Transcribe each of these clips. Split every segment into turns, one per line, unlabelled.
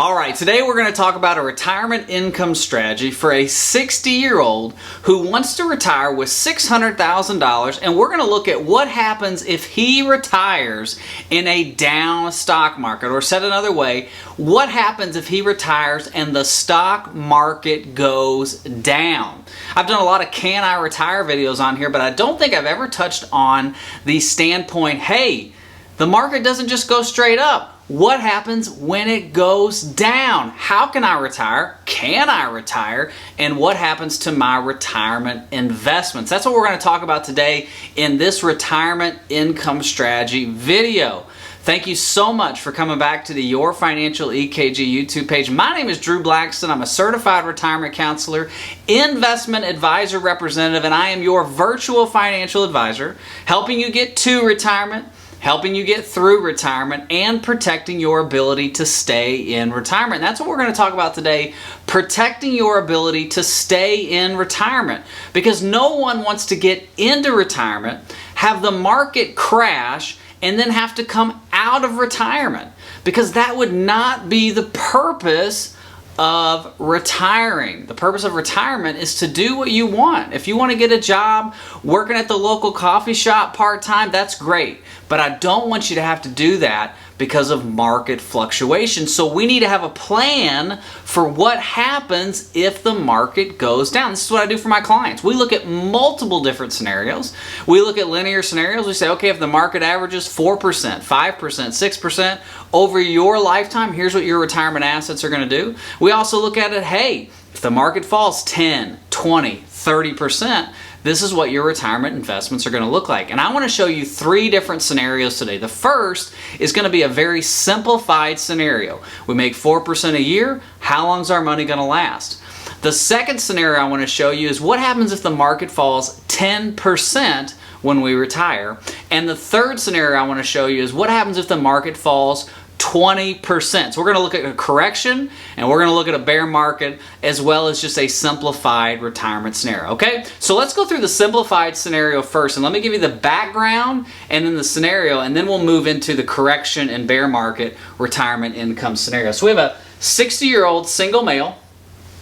All right, today we're going to talk about a retirement income strategy for a 60-year-old who wants to retire with $600,000, and we're going to look at what happens if he retires in a down stock market, or said another way, what happens if he retires and the stock market goes down. I've done a lot of can I retire videos on here, but I don't think I've ever touched on the standpoint, hey, the market doesn't just go straight up. What happens when it goes down? How can I retire? Can I retire? And what happens to my retirement investments? That's what we're going to talk about today in this retirement income strategy video. Thank you so much for coming back to the Your Financial EKG YouTube page. My name is Drew Blackston. I'm a certified retirement counselor, investment advisor representative, and I am your virtual financial advisor, helping you get to retirement, helping you get through retirement, and protecting your ability to stay in retirement. That's what we're going to talk about today, protecting your ability to stay in retirement. Because no one wants to get into retirement, have the market crash, and then have to come out of retirement. Because that would not be the purpose of retiring. The purpose of retirement is to do what you want. If you want to get a job working at the local coffee shop part-time, that's great. But I don't want you to have to do that because of market fluctuation. So we need to have a plan for what happens if the market goes down. This is what I do for my clients. We look at multiple different scenarios. We look at linear scenarios. We say, okay, if the market averages 4%, 5%, 6% over your lifetime, here's what your retirement assets are going to do. We also look at it, hey, if the market falls 10, 20, 30%, this is what your retirement investments are going to look like. And I want to show you three different scenarios today. The first is going to be a very simplified scenario. We make 4% a year. How long is our money going to last? The second scenario I want to show you is what happens if the market falls 10% when we retire. And the third scenario I want to show you is what happens if the market falls 20%. So we're going to look at a correction, and we're going to look at a bear market, as well as just a simplified retirement scenario. Okay, so let's go through the simplified scenario first, and let me give you the background and then the scenario, and then we'll move into the correction and bear market retirement income scenario. So we have a 60-year-old single male.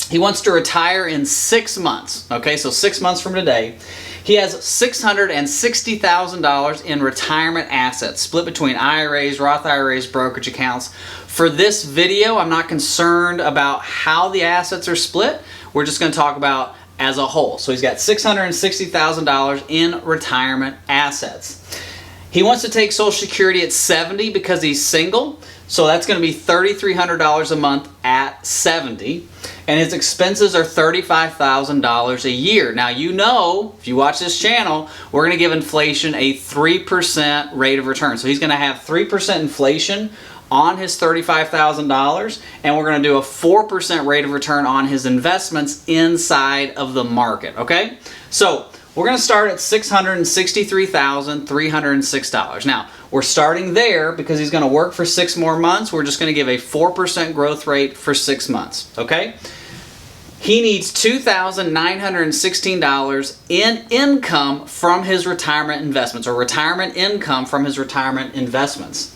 He wants to retire in 6 months. Okay, so 6 months from today. He has $660,000 in retirement assets split between IRAs, Roth IRAs, brokerage accounts. For this video, I'm not concerned about how the assets are split. We're just going to talk about as a whole. So he's got $660,000 in retirement assets. He wants to take Social Security at 70 because he's single. So that's going to be $3,300 a month at 70. And his expenses are $35,000 a year. Now, you know, if you watch this channel, we're going to give inflation a 3% rate of return. So he's going to have 3% inflation on his $35,000, and we're going to do a 4% rate of return on his investments inside of the market, okay? So we're going to start at $663,306. Now, we're starting there because he's going to work for 6 more months. We're just going to give a 4% growth rate for 6 months, okay? He needs $2,916 in income from his retirement investments, or retirement income from his retirement investments.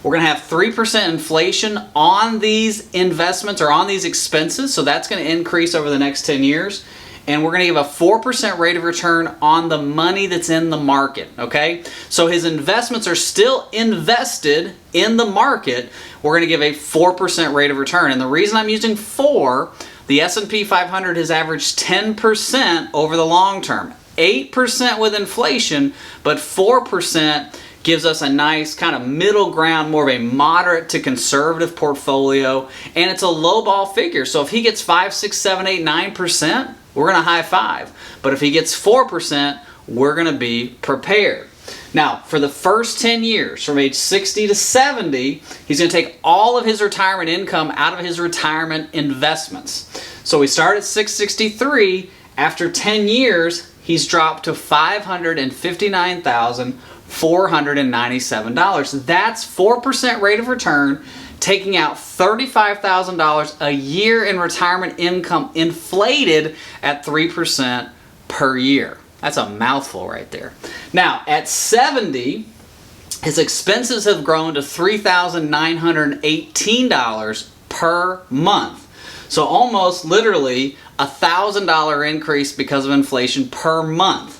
We're going to have 3% inflation on these investments, or on these expenses, so that's going to increase over the next 10 years. And we're going to give a 4% rate of return on the money that's in the market, okay? So his investments are still invested in the market. We're going to give a 4% rate of return. And the reason I'm using 4, the S&P 500 has averaged 10% over the long term. 8% with inflation, but 4% gives us a nice kind of middle ground, more of a moderate to conservative portfolio. And it's a low ball figure. So if he gets 5, 6, 7, 8, 9%, we're going to high five. But if he gets 4%, we're going to be prepared. Now, for the first 10 years, from age 60 to 70, he's going to take all of his retirement income out of his retirement investments. So we start at $663. After 10 years, he's dropped to $559,497. That's 4% rate of return, taking out $35,000 a year in retirement income, inflated at 3% per year. That's a mouthful right there. Now, at 70, his expenses have grown to $3,918 per month. So almost literally $1,000 increase because of inflation per month.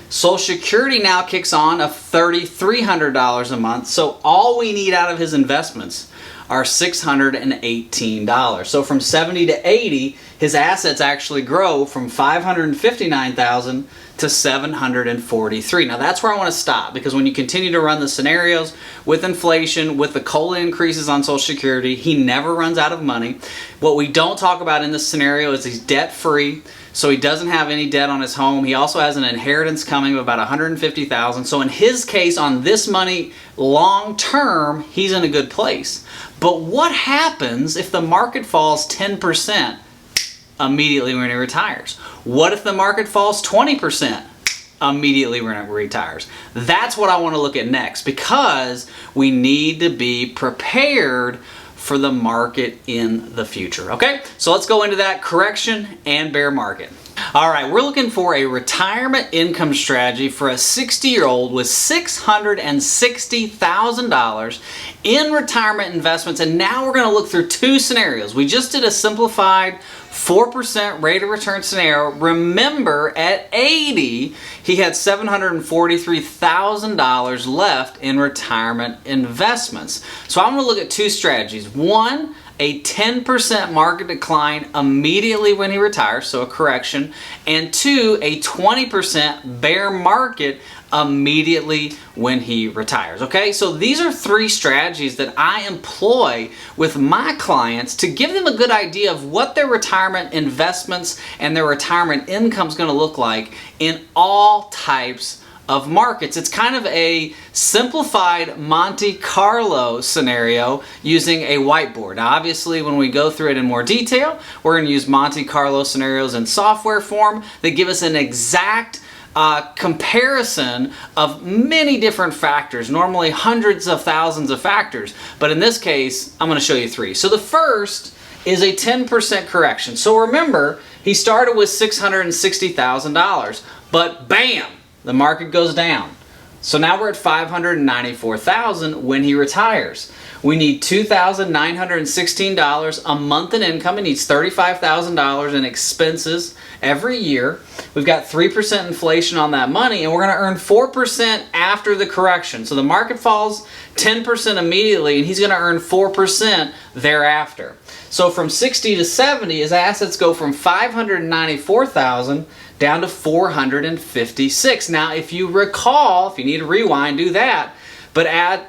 Social Security now kicks on of $3,300 a month. So all we need out of his investments are $618. So from 70 to 80, his assets actually grow from $559,000 to $743. Now that's where I want to stop, because when you continue to run the scenarios with inflation, with the COLA increases on Social Security, he never runs out of money. What we don't talk about in this scenario is he's debt free. So he doesn't have any debt on his home. He also has an inheritance coming of about $150,000. So in his case, on this money, long term, he's in a good place. But what happens if the market falls 10% immediately when he retires? What if the market falls 20% immediately when he retires? That's what I want to look at next, because we need to be prepared for the market in the future. Okay, so let's go into that correction and bear market. All right, we're looking for a retirement income strategy for a 60-year-old with $660,000 in retirement investments. And now we're going to look through two scenarios. We just did a simplified 4% rate of return scenario. Remember, at 80, he had $743,000 left in retirement investments. So I'm going to look at two strategies. One, a 10% market decline immediately when he retires, so a correction, and two, a 20% bear market immediately when he retires. Okay, so these are three strategies that I employ with my clients to give them a good idea of what their retirement investments and their retirement income is going to look like in all types of markets. It's kind of a simplified Monte Carlo scenario using a whiteboard. Now obviously when we go through it in more detail, we're going to use Monte Carlo scenarios in software form that give us an exact comparison of many different factors, normally hundreds of thousands of factors, but in this case I'm going to show you three. So the first is a 10% correction. So remember, he started with $660,000, but bam, the market goes down. So now we're at $594,000 when he retires. We need $2,916 a month in income. He needs $35,000 in expenses every year. We've got 3% inflation on that money, and we're going to earn 4% after the correction. So the market falls 10% immediately, and he's going to earn 4% thereafter. So from 60 to 70, his assets go from $594,000 down to $456. Now, if you recall, if you need to rewind, do that. But at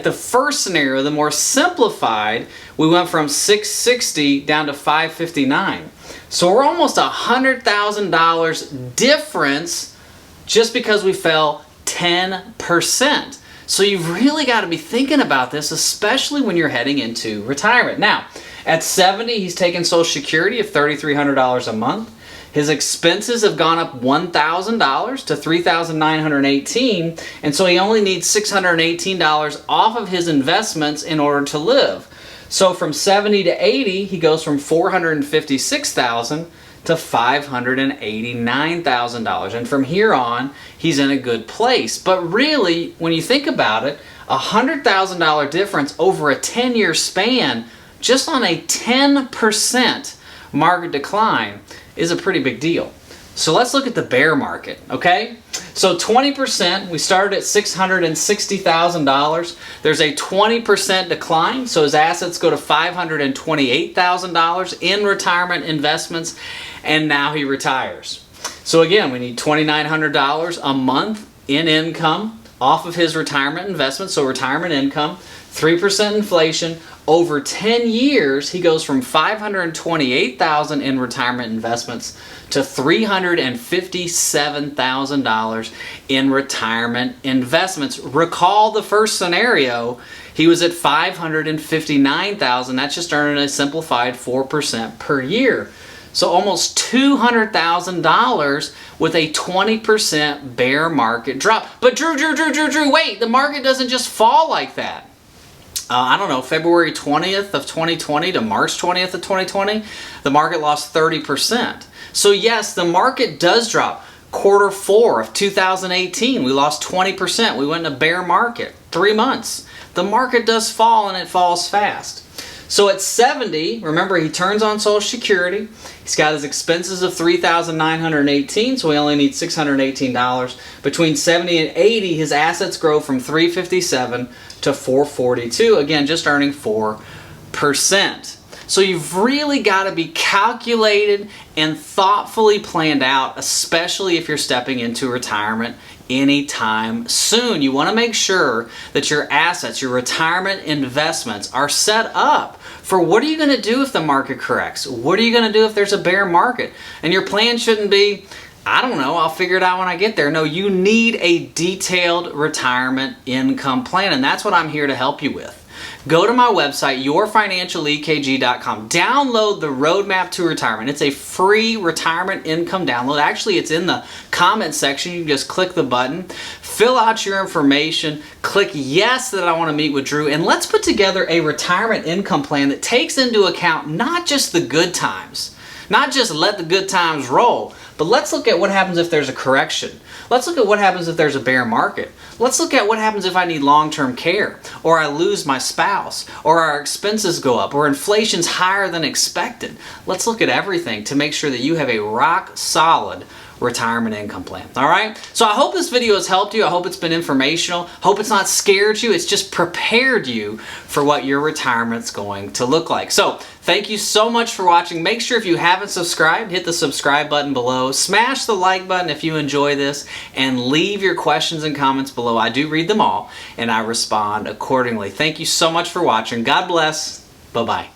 the first scenario, the more simplified, we went from $660 down to $559. So we're almost $100,000 difference just because we fell 10%. So you've really got to be thinking about this, especially when you're heading into retirement. Now, at 70, he's taking Social Security of $3,300 a month. His expenses have gone up $1,000 to $3,918, and so he only needs $618 off of his investments in order to live. So from 70 to 80, he goes from $456,000 to $589,000, and from here on, he's in a good place. But really, when you think about it, a $100,000 difference over a 10-year span, just on a 10% market decline, is a pretty big deal. So let's look at the bear market, okay? So 20%, we started at $660,000. There's a 20% decline, so his assets go to $528,000 in retirement investments, and now he retires. So again, we need $2,900 a month in income off of his retirement investments, so retirement income, 3% inflation. Over 10 years, he goes from $528,000 in retirement investments to $357,000 in retirement investments. Recall the first scenario, he was at $559,000. That's just earning a simplified 4% per year. So almost $200,000 with a 20% bear market drop. But Drew, wait, the market doesn't just fall like that. I don't know, February 20th of 2020 to March 20th of 2020, the market lost 30%. So yes, the market does drop. Quarter 4 of 2018, we lost 20%. We went in a bear market, 3 months. The market does fall, and it falls fast. So at 70, remember he turns on Social Security. He's got his expenses of $3,918, so he only needs $618. Between 70 and 80, his assets grow from $357 to $442. Again, just earning 4%. So you've really got to be calculated and thoughtfully planned out, especially if you're stepping into retirement anytime soon. You want to make sure that your assets, your retirement investments are set up for what are you going to do if the market corrects? What are you going to do if there's a bear market? And your plan shouldn't be, I don't know, I'll figure it out when I get there. No, you need a detailed retirement income plan, and that's what I'm here to help you with. Go to my website, yourfinancialekg.com. Download the Roadmap to Retirement. It's a free retirement income download. Actually, it's in the comment section. You can just click the button, fill out your information, click yes that I want to meet with Drew, and let's put together a retirement income plan that takes into account not just the good times, not just let the good times roll, but let's look at what happens if there's a correction. Let's look at what happens if there's a bear market. Let's look at what happens if I need long-term care, or I lose my spouse, or our expenses go up, or inflation's higher than expected. Let's look at everything to make sure that you have a rock-solid retirement income plan. All right? So I hope this video has helped you. I hope it's been informational. Hope it's not scared you. It's just prepared you for what your retirement's going to look like. So thank you so much for watching. Make sure if you haven't subscribed, hit the subscribe button below. Smash the like button if you enjoy this, and leave your questions and comments below. I do read them all, and I respond accordingly. Thank you so much for watching. God bless. Bye-bye.